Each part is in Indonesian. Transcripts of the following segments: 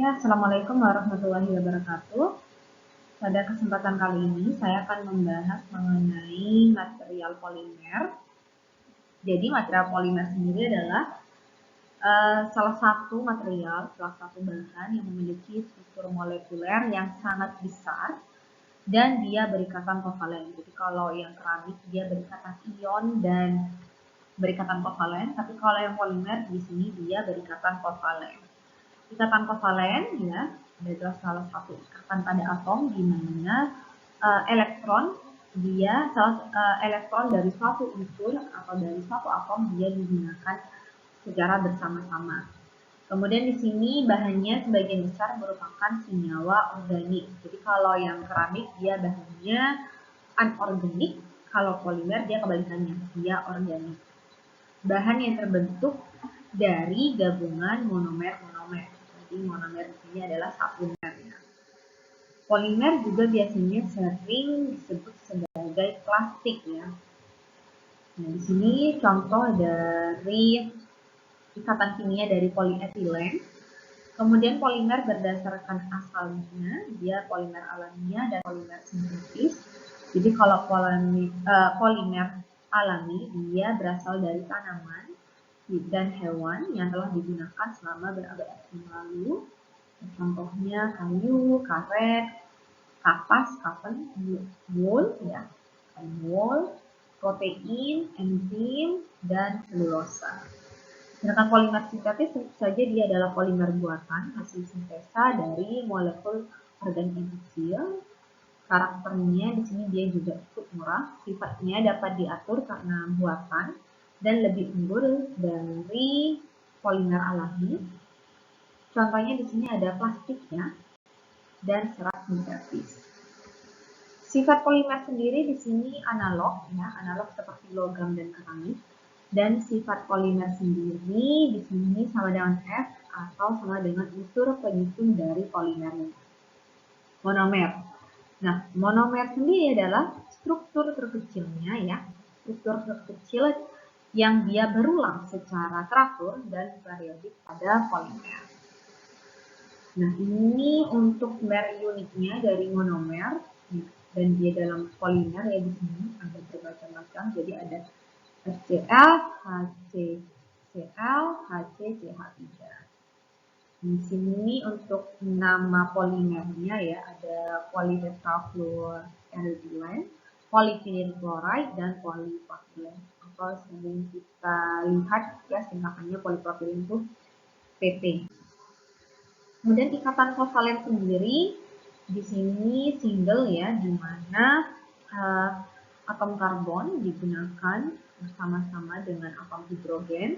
Ya, Assalamualaikum warahmatullahi wabarakatuh. Pada kesempatan kali ini, saya akan membahas mengenai material polimer. Jadi, material polimer sendiri adalah salah satu material, salah satu bahan yang memiliki struktur molekuler yang sangat besar dan dia berikatan kovalen. Jadi, kalau yang keramik, dia berikatan ion dan berikatan kovalen, tapi kalau yang polimer di sini dia berikatan kovalen. Ikatan kovalen ya adalah salah satu ikatan pada atom di mana elektron elektron dari suatu unsur atau dari suatu atom dia digunakan secara bersama-sama. Kemudian di sini bahannya sebagian besar merupakan senyawa organik. Jadi kalau yang keramik dia bahannya anorganik, kalau polimer dia kebalikannya, dia organik. Bahan yang terbentuk dari gabungan monomer-monomer. Jadi monomer di sini adalah satunya. Polimer juga biasanya sering disebut sebagai plastik ya. Nah, di sini contoh dari ikatan kimia dari polietilen. Kemudian polimer berdasarkan asalnya, dia polimer alamiah dan polimer sintetis. Jadi kalau polimer alami dia berasal dari tanaman dan hewan yang telah digunakan selama berabad-abad yang lalu. Contohnya kayu, karet, kapas, kapan, wool, ya, wool, protein, enzim, dan selulosa. Sedangkan polimer sintetis tentu saja dia adalah polimer buatan hasil sintesa dari molekul organik yang kecil. Karakternya di sini dia juga cukup murah, sifatnya dapat diatur karena buatan dan lebih unggul dari polimer alami. Contohnya di sini ada plastiknya dan serat sintetis. Sifat polimer sendiri di sini analog, ya, analog seperti logam dan keramik. Dan sifat polimer sendiri di sini sama dengan F atau sama dengan unsur penyusun dari polimernya. Monomer. Nah, monomer sendiri adalah struktur terkecilnya ya, struktur terkecil yang dia berulang secara teratur dan periodik pada polimer. Nah, ini untuk mer uniknya dari monomer dan dia dalam polimer ya di sini ada bermacam-macam. Jadi ada HCl, HCCl, HCCH3. Di sini untuk nama polimernya ya ada polytetrafluoroethylene, polyvinyl chloride, dan polypropylen. Atau sering kita lihat ya singkatannya polypropylen itu PP. Kemudian ikatan kovalen sendiri di sini single ya, di mana atom karbon digunakan bersama-sama dengan atom hidrogen.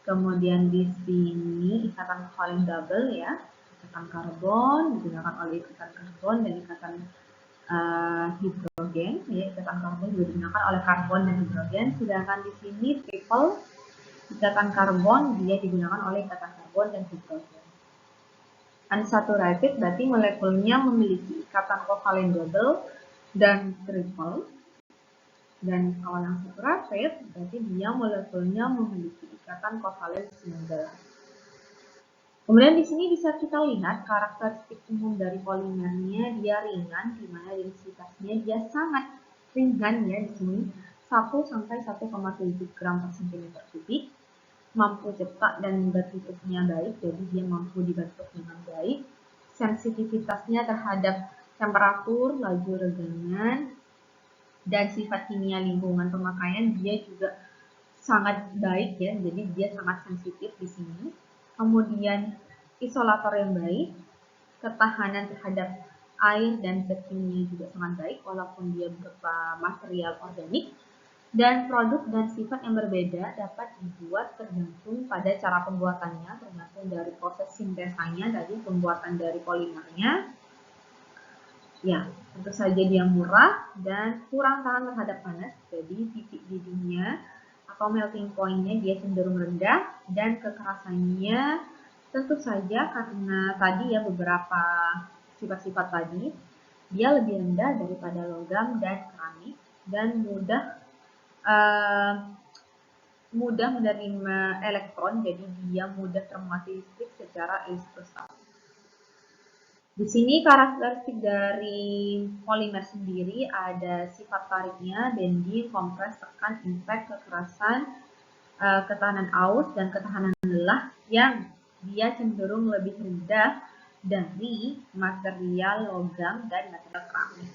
Kemudian di sini ikatan kovalen double ya, ikatan karbon digunakan oleh ikatan karbon dan ikatan hidrogen ya, ikatan karbon juga digunakan oleh karbon dan hidrogen. Sedangkan di sini triple ikatan karbon dia digunakan oleh ikatan karbon dan hidrogen. Unsaturated berarti molekulnya memiliki ikatan kovalen double dan triple. Dan kalau yang saturated berarti dia molekulnya memiliki ikatan kovalen single. Kemudian di sini bisa kita lihat karakteristik umum dari polimernya, dia ringan, di mana densitasnya dia sangat ringan ya di sini 1 sampai 1,7 gram per cm kubik. Mampu cetak dan bertutupnya baik, jadi dia mampu dibentuk dengan baik. Sensitivitasnya terhadap temperatur, laju regangan, dan sifat kimia lingkungan pemakaian dia juga sangat baik ya, jadi dia sangat sensitif di sini. Kemudian isolator yang baik, ketahanan terhadap air dan zat kimia juga sangat baik walaupun dia berupa material organik. Dan produk dan sifat yang berbeda dapat dibuat tergantung pada cara pembuatannya, tergantung dari proses sintesanya, dari pembuatan dari polimernya. Ya, tentu saja dia murah dan kurang tahan terhadap panas, jadi titik didihnya atau melting point-nya dia cenderung rendah dan kekerasannya tentu saja karena tadi ya beberapa sifat-sifat tadi, dia lebih rendah daripada logam dan keramik dan mudah menerima elektron, jadi dia mudah termati listrik secara elektrostatik. Di sini karakteristik dari polimer sendiri ada sifat tariknya, bending, kompres, tekan, impact, kekerasan, ketahanan aus, dan ketahanan lelah yang dia cenderung lebih rendah dari material logam dan material keramik.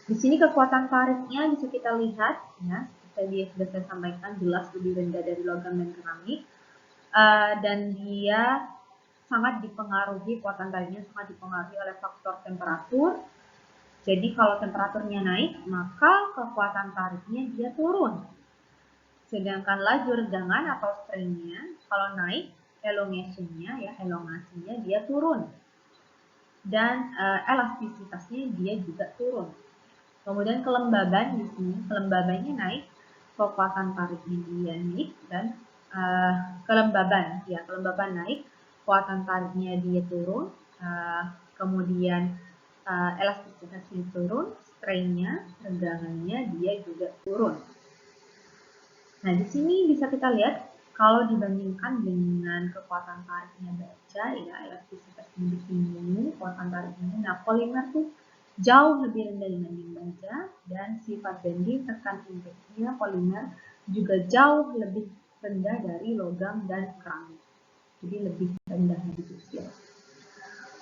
Di sini kekuatan tariknya bisa kita lihat, ya, seperti sudah saya sampaikan, jelas lebih rendah dari logam dan keramik, dan dia sangat dipengaruhi, kekuatan tariknya sangat dipengaruhi oleh faktor temperatur. Jadi kalau temperaturnya naik, maka kekuatan tariknya dia turun. Sedangkan laju regangan atau strainnya kalau naik, elongasinya dia turun. Dan elastisitasnya dia juga turun. Kemudian kelembaban di sini, kelembabannya naik, kekuatan tariknya dia naik, dan kelembaban naik, kekuatan tariknya dia turun, kemudian elastisitasnya turun, strainnya, regangannya dia juga turun. Nah, di sini bisa kita lihat kalau dibandingkan dengan kekuatan tariknya baja, ya, elastisitasnya di sini, kekuatan tariknya, nah polimer tuh jauh lebih rendah dibanding baja, dan sifat bending, tekan, impactnya polimer juga jauh lebih rendah dari logam dan keramik. Jadi lebih rendah, lebih kecil.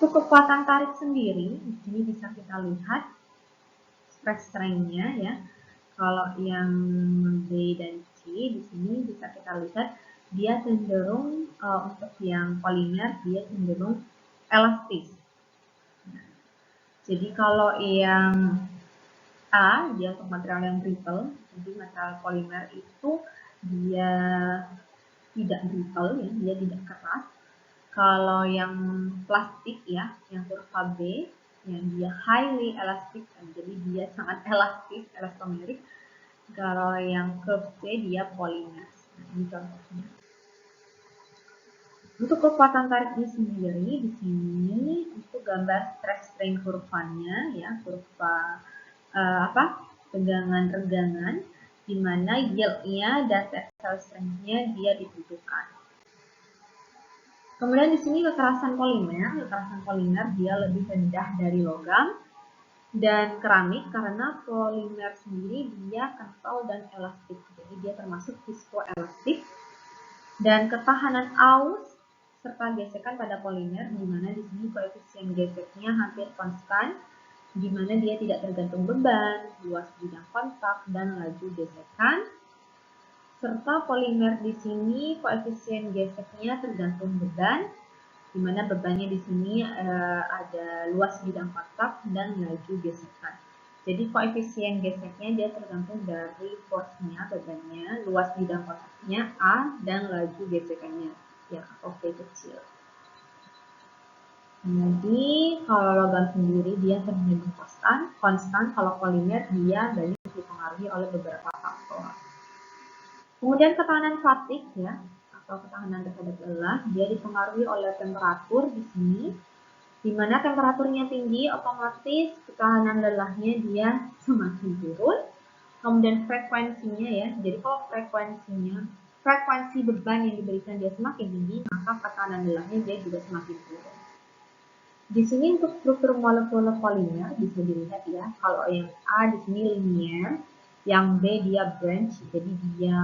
Untuk kekuatan tarik sendiri, di sini bisa kita lihat stress strain-nya, ya. Kalau yang B dan C di sini bisa kita lihat dia cenderung untuk yang polimer dia cenderung elastis. Jadi kalau yang A dia untuk material yang brittle, jadi material polimer itu dia tidak brittle, ya, dia tidak keras. Kalau yang plastik, ya, yang kurva B, yang dia highly elastic, jadi dia sangat elastis, elastomerik. Kalau yang curve C dia polimer. Nah, ini contohnya. Untuk kekuatan tariknya sendiri di sini untuk gambar stress strain kurvanya, ya, kurva tegangan regangan, di mana yieldnya dan tensile strength-nya dia ditentukan. Kemudian di sini kekerasan polimer dia lebih rendah dari logam dan keramik karena polimer sendiri dia kental dan elastik, jadi dia termasuk viskoelastik. Dan ketahanan aus serta gesekan pada polimer, di mana di sini koefisien geseknya hampir konstan, di mana dia tidak tergantung beban, luas bidang kontak, dan laju gesekan. Serta polimer di sini koefisien geseknya tergantung beban, di mana bebannya di sini ada luas bidang kontak dan laju gesekan. Jadi koefisien geseknya dia tergantung dari force-nya, bebannya, luas bidang kontaknya A, dan laju gesekannya, ya, atau V kecil. Jadi kalau logam sendiri dia terjadi konstan, kalau polimer dia banyak dipengaruhi oleh beberapa faktor. Kemudian ketahanan fatigue, ya, atau ketahanan terhadap lelah, dia dipengaruhi oleh temperatur di sini. Di mana temperaturnya tinggi, otomatis ketahanan lelahnya dia semakin turun. Kemudian frekuensinya, ya, jadi kalau frekuensi beban yang diberikan dia semakin tinggi, maka ketahanan lelahnya dia juga semakin turun. Di sini untuk struktur molekul polimer bisa dilihat, ya, kalau yang A di sini linear, yang B dia branch, jadi dia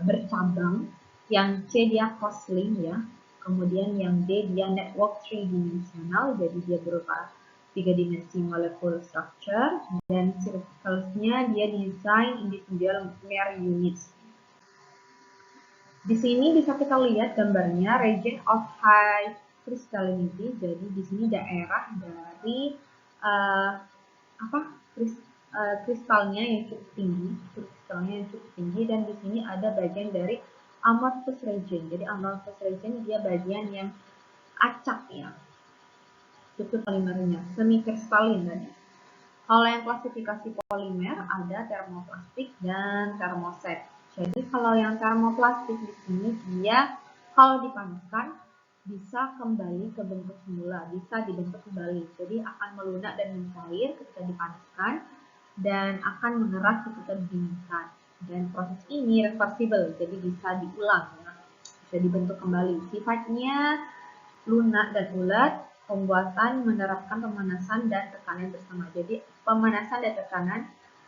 bercabang, yang C dia cross-link, ya. Kemudian yang D dia network 3-dimensional, jadi dia berupa 3 dimensi molekul structure, dan circles-nya dia design individual mere units. Di sini bisa kita lihat gambarnya region of high crystallinity, jadi di sini daerah dari kristalnya yang cukup tinggi, dan di sini ada bagian dari amorphous region. Jadi amorphous region dia bagian yang acak, ya, struktur polimernya, semi kristalin tadi. Kalau yang klasifikasi polimer ada termoplastik dan termoset. Jadi kalau yang termoplastik di sini dia kalau dipanaskan bisa kembali ke bentuk semula, bisa dibentuk kembali. Jadi akan melunak dan mencair ketika dipanaskan dan akan mengeras ketika didinginkan. Dan proses ini reversible, jadi bisa diulang, ya, bisa dibentuk kembali. Sifatnya lunak dan ulet, pembuatan menerapkan pemanasan dan tekanan bersama. Jadi pemanasan dan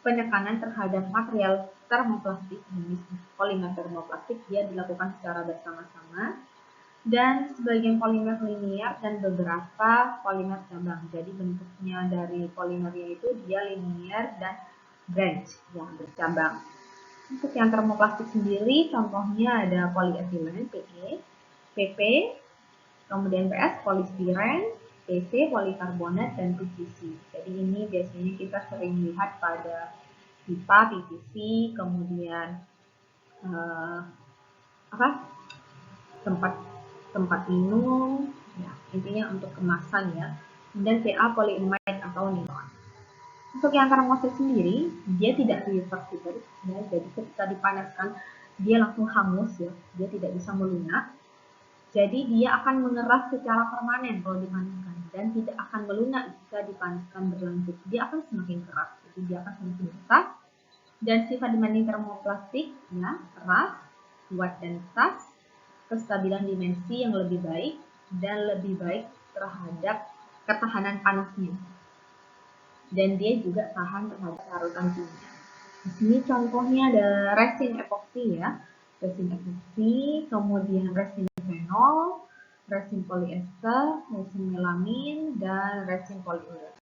penekanan terhadap material termoplastik, jenis polimer termoplastik dia dilakukan secara bersama-sama, dan sebagian polimer linier dan beberapa polimer cabang. Jadi bentuknya dari polimernya itu dia linier dan branch yang bercabang. Untuk yang termoplastik sendiri contohnya ada polyethylene PE, PP, kemudian PS polistiren, PC polikarbonat, dan PVC. Jadi ini biasanya kita sering lihat pada pipa PVC, kemudian tempat tempat minum, ya, intinya untuk kemasan ya. Kemudian PA polyimide atau nilon. Untuk yang termoset sendiri, dia tidak reversible, ya, jadi ketika dipanaskan dia langsung hangus ya, dia tidak bisa melunak. Jadi dia akan mengeras secara permanen kalau dipanaskan dan tidak akan melunak jika dipanaskan berlanjut. Dia akan semakin keras, jadi dia akan semakin besar. Dan sifat dibanding termoplastik, ya, keras, kuat dan keras, kestabilan dimensi yang lebih baik dan lebih baik terhadap ketahanan panasnya. Dan dia juga tahan terhadap larutan kimia. Di sini contohnya ada resin epoksi ya, resin epoksi, kemudian resin fenol, resin polyester, resin melamin, dan resin poliuret.